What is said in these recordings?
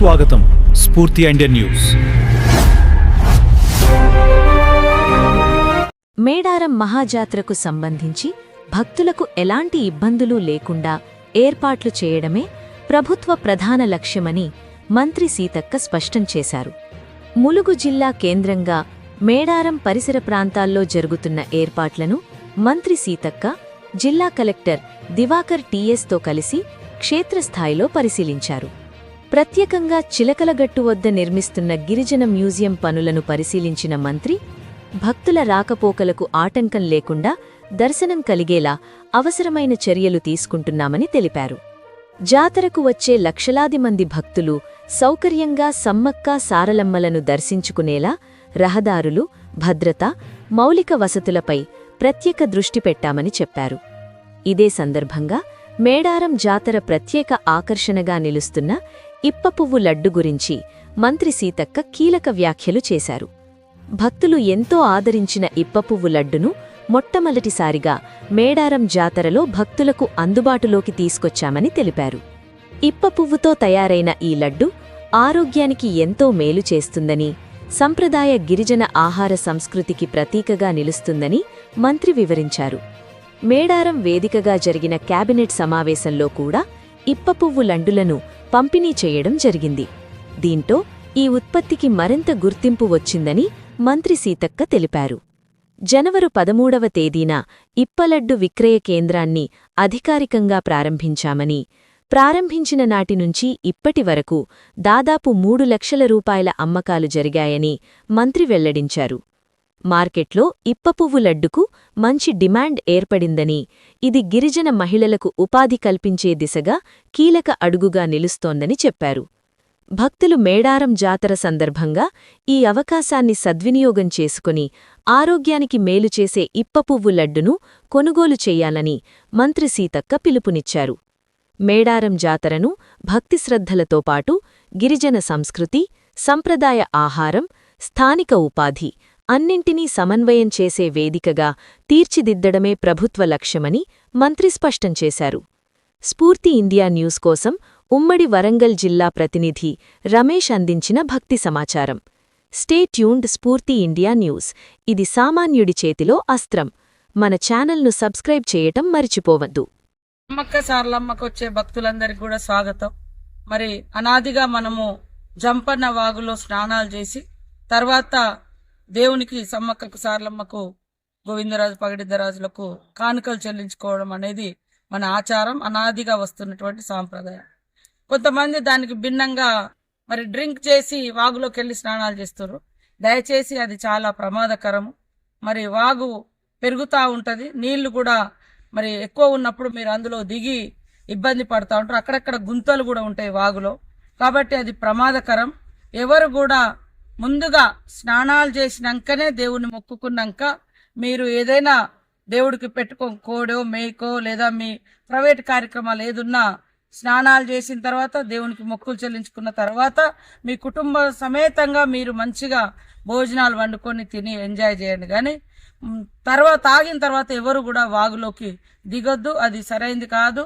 సుస్వాగతం. స్ఫూర్తి Indian news. Medaram మహాజాత్రకు సంబంధించి భక్తులకు ఎలాంటి ఇబ్బందులు లేకుండా ఏర్పాట్లు చేయడమే ప్రభుత్వ ప్రధాన లక్ష్యమని మంత్రి సీతక్క స్పష్టం చేశారు. ములుగు జిల్లా కేంద్రంగా మేడారం పరిసర ప్రాంతాల్లో జరుగుతున్న ఏర్పాట్లను మంత్రి సీతక్క జిల్లా కలెక్టర్ దివాకర్ టీఎస్తో కలిసి క్షేత్రస్థాయిలో పరిశీలించారు. ప్రత్యేకంగా చిలకలగట్టు వద్ద నిర్మిస్తున్న గిరిజన మ్యూజియం పనులను పరిశీలించిన మంత్రి భక్తుల రాకపోకలకు ఆటంకం లేకుండా దర్శనం కలిగేలా అవసరమైన చర్యలు తీసుకుంటున్నామని తెలిపారు. జాతరకు వచ్చే లక్షలాది మంది భక్తులు సౌకర్యంగా సమ్మక్క సారలమ్మలను దర్శించుకునేలా రహదారులు, భద్రత, మౌలిక వసతులపై ప్రత్యేక దృష్టి పెట్టామని చెప్పారు. ఇదే సందర్భంగా మేడారం జాతర ప్రత్యేక ఆకర్షణగా నిలుస్తున్న ఇప్పపువ్వు లడ్డు గురించి మంత్రి సీతక్క కీలక వ్యాఖ్యలు చేశారు. భక్తులు ఎంతో ఆదరించిన ఇప్పపువ్వు లడ్డును మొట్టమొదటిసారిగా మేడారం జాతరలో భక్తులకు అందుబాటులోకి తీసుకొచ్చామని తెలిపారు. ఇప్పపువ్వుతో తయారైన ఈ లడ్డు ఆరోగ్యానికి ఎంతో మేలు చేస్తుందని, సంప్రదాయ గిరిజన ఆహార సంస్కృతికి ప్రతీకగా నిలుస్తుందని మంత్రి వివరించారు. మేడారం వేదికగా జరిగిన కేబినెట్ సమావేశంలో కూడా ఇప్పపువ్వు లడ్డులను పంపిణీ చేయడం జరిగింది. దీంతో ఈ ఉత్పత్తికి మరింత గుర్తింపు వచ్చిందని మంత్రి సీతక్క తెలిపారు. జనవరి 13వ తేదీన ఇప్పలడ్డు విక్రయ కేంద్రాన్ని అధికారికంగా ప్రారంభించామని, ప్రారంభించిన నాటి నుంచి ఇప్పటి వరకు దాదాపు 3 లక్షల రూపాయల అమ్మకాలు జరిగాయని మంత్రి వెల్లడించారు. మార్కెట్లో ఇప్పపువ్వు లడ్డుకు మంచి డిమాండ్ ఏర్పడిందని, ఇది గిరిజన మహిళలకు ఉపాధి కల్పించే దిశగా కీలక అడుగుగా నిలుస్తోందని చెప్పారు. భక్తులు మేడారం జాతర సందర్భంగా ఈ అవకాశాన్ని సద్వినియోగం చేసుకుని ఆరోగ్యానికి మేలు చేసే ఇప్పపువ్వు లడ్డును కొనుగోలు చెయ్యాలని మంత్రి సీతక్క పిలుపునిచ్చారు. మేడారం జాతరను భక్తిశ్రద్ధలతో పాటు గిరిజన సంస్కృతి, సంప్రదాయ ఆహారం, స్థానిక ఉపాధి అన్నింటినీ సమన్వయం చేసే వేదికగా తీర్చిదిద్దడమే ప్రభుత్వ లక్ష్యమని మంత్రి స్పష్టం చేశారు. స్ఫూర్తి ఇండియా న్యూస్ కోసం ఉమ్మడి వరంగల్ జిల్లా ప్రతినిధి రమేష్ అందించిన భక్తి సమాచారం. Stay tuned. స్ఫూర్తి ఇండియా న్యూస్, ఇది సామాన్యుడి చేతిలో అస్త్రం. మన ఛానల్ను సబ్స్క్రైబ్ చేయటం మరిచిపోవద్దు. సమ్మక్క సారలమ్మకు వచ్చే భక్తులందరికీ కూడా స్వాగతం. మరి అనాదిగా మనము జంపన్న వాగులో స్నానాలు చేసి తర్వాత దేవునికి సమ్మక్కకు సారలమ్మకు గోవిందరాజు పగడిద్దరాజులకు కానుకలు చెల్లించుకోవడం అనేది మన ఆచారం, అనాదిగా వస్తున్నటువంటి సాంప్రదాయం. కొంతమంది దానికి భిన్నంగా మరి డ్రింక్ చేసి వాగులోకి వెళ్ళి స్నానాలు చేస్తారు. దయచేసి అది చాలా ప్రమాదకరము. మరి వాగు పెరుగుతూ ఉంటుంది, నీళ్లు కూడా మరి ఎక్కువ ఉన్నప్పుడు మీరు అందులో దిగి ఇబ్బంది పడుతూ ఉంటారు. అక్కడక్కడ గుంతలు కూడా ఉంటాయి వాగులో, కాబట్టి అది ప్రమాదకరం. ఎవరు కూడా ముందుగా స్నానాలు చేసినాకనే దేవుణ్ణి మొక్కుకున్నాక మీరు ఏదైనా దేవుడికి కోడో మేకో లేదా మీ ప్రైవేట్ కార్యక్రమాలు ఏదున్నా స్నానాలు చేసిన తర్వాత దేవునికి మొక్కులు చెల్లించుకున్న తర్వాత మీ కుటుంబ సమేతంగా మీరు మంచిగా భోజనాలు వండుకొని తిని ఎంజాయ్ చేయండి. కానీ తాగిన తర్వాత ఎవరు కూడా వాగులోకి దిగొద్దు, అది సరైంది కాదు.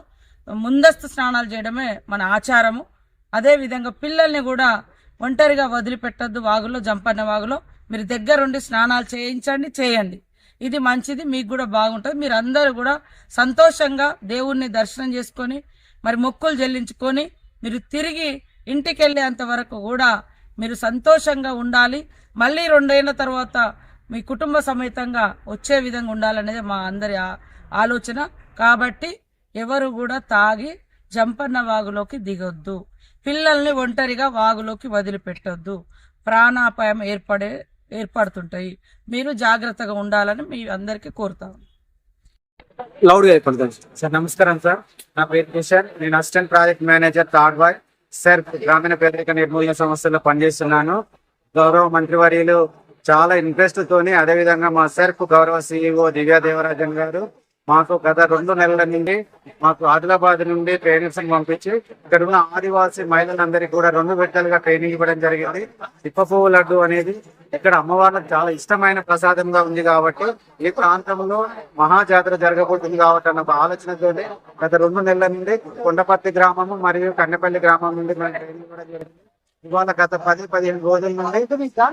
ముందస్తు స్నానాలు చేయడమే మన ఆచారము. అదేవిధంగా పిల్లల్ని కూడా ఒంటరిగా వదిలిపెట్టద్దు. వాగులో, జంపన్న వాగులో మీరు దగ్గరుండి స్నానాలు చేయండి. ఇది మంచిది, మీకు కూడా బాగుంటుంది. మీరు అందరూ కూడా సంతోషంగా దేవుణ్ణి దర్శనం చేసుకొని మరి మొక్కులు చెల్లించుకొని మీరు తిరిగి ఇంటికి వెళ్ళేంత వరకు కూడా మీరు సంతోషంగా ఉండాలి. మళ్ళీ 2 ఏళ్ల తర్వాత మీ కుటుంబ సమేతంగా వచ్చే విధంగా ఉండాలనేది మా అందరి ఆలోచన. కాబట్టి ఎవరు కూడా తాగి జంపన్న వాగులోకి దిగొద్దు, పిల్లల్ని ఒంటరిగా వాగులోకి వదిలిపెట్టొద్దు. ప్రాణాపాయం ఏర్పడుతుంటాయి. మీరు జాగ్రత్తగా ఉండాలని మీ అందరికీ కోరుతాను. లౌడ్ గా చెప్పండి సార్. నమస్కారం సార్, నా పేరు కిషన్. నేను assistant project manager third bye sir, గ్రామీణ పేదరిక నిర్మూలన సంస్థలో పనిచేస్తున్నాను. గౌరవ మంత్రివర్యులు చాలా ఇంట్రెస్ట్ తోని, అదేవిధంగా మా సెర్ఫ్ గౌరవ సిఇఓ దివ్యా దేవరాజన్ గారు మాకు గత 2 నెలల నుండి మాకు ఆదిలాబాద్ నుండి ట్రైనర్స్ పంపించి ఇక్కడ ఉన్న ఆదివాసీ మహిళలందరికీ కూడా 2 విడతలుగా ట్రైనింగ్ ఇవ్వడం జరిగింది. ఇప్పపువ్వు లడ్డు అనేది ఇక్కడ అమ్మవార్లకు చాలా ఇష్టమైన ప్రసాదంగా ఉంది కాబట్టి ఈ ప్రాంతంలో మహాజాతర జరగబోతుంది కాబట్టి అన్న ఆలోచనతో గత 2 నెలల నుండి కొండపర్తి గ్రామము మరియు కన్నెపల్లి గ్రామం నుండి మనం ట్రైనింగ్ ఇవ్వడం జరిగింది. ఇవాళ గత 10-15 రోజుల నుండి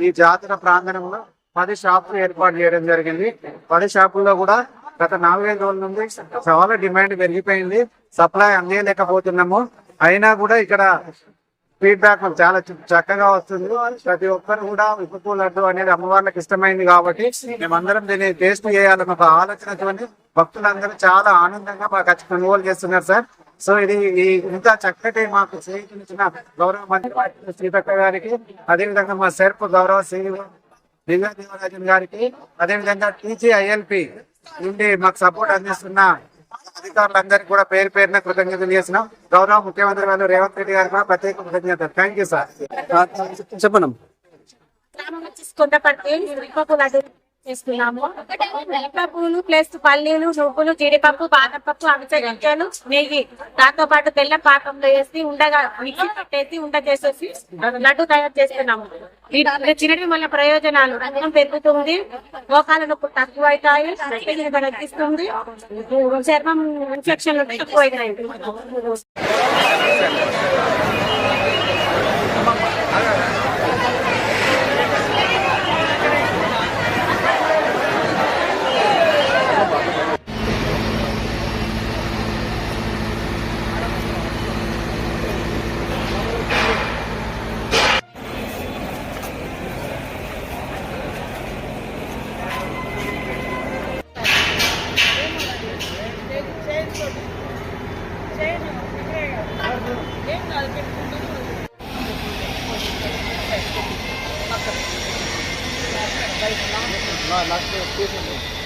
ఈ జాతర ప్రాంగణంలో 10 షాపులు ఏర్పాటు చేయడం జరిగింది. 10 షాపుల్లో కూడా గత 4-5 రోజుల నుండి చాలా డిమాండ్ పెరిగిపోయింది. సప్లై అందేయలేకపోతున్నాము. అయినా కూడా ఇక్కడ ఫీడ్బ్యాక్ చాలా చక్కగా వస్తుంది. ప్రతి ఒక్కరు కూడా ఉప్పు లడ్డు అనేది అమ్మవార్లకు ఇష్టమైంది కాబట్టి మేమందరం దీన్ని టేస్ట్ చేయాలని ఒక ఆలోచనతోని భక్తులందరూ చాలా ఆనందంగా మాకు వచ్చి కొనుగోలు చేస్తున్నారు సార్. సో ఇది ఇంత చక్కటి మాకు చేయించిన గౌరవ మంత్రి సీతక్క గారికి, అదేవిధంగా మా సెర్ప్ గౌరవ దివ్య దేవరాజన్ గారికి, అదేవిధంగా TGILP నుండి మాకు సపోర్ట్ అందిస్తున్న అధికారులందరికీ కూడా పేరు పేరున కృతజ్ఞతలు చేస్తున్నాం. గౌరవ ముఖ్యమంత్రి గారు రేవంత్ రెడ్డి గారికి కూడా ప్రత్యేక కృతజ్ఞతలు. Thank you sir. చెప్పండి. చేస్తున్నాము. పూలు ప్లస్ పల్లీలు, నువ్వులు, జీడిపప్పు, బాదం పప్పు, అవిసె గింజలు, నెయ్యి, దాంతో పాటు బెల్లం పాకంలో వేసి ఉండగా మిక్సీ పెట్టేసి ఉండ చేసేసి లడ్డు తయారు చేస్తున్నాము. తినడం వల్ల ప్రయోజనాలు రక్తం పెరుగుతుంది, మోకాల నొప్పులు తక్కువ అవుతాయి, తగ్గిస్తుంది, చర్మం ఇన్ఫెక్షన్లు తక్కువ అవుతాయి. లాస్ట్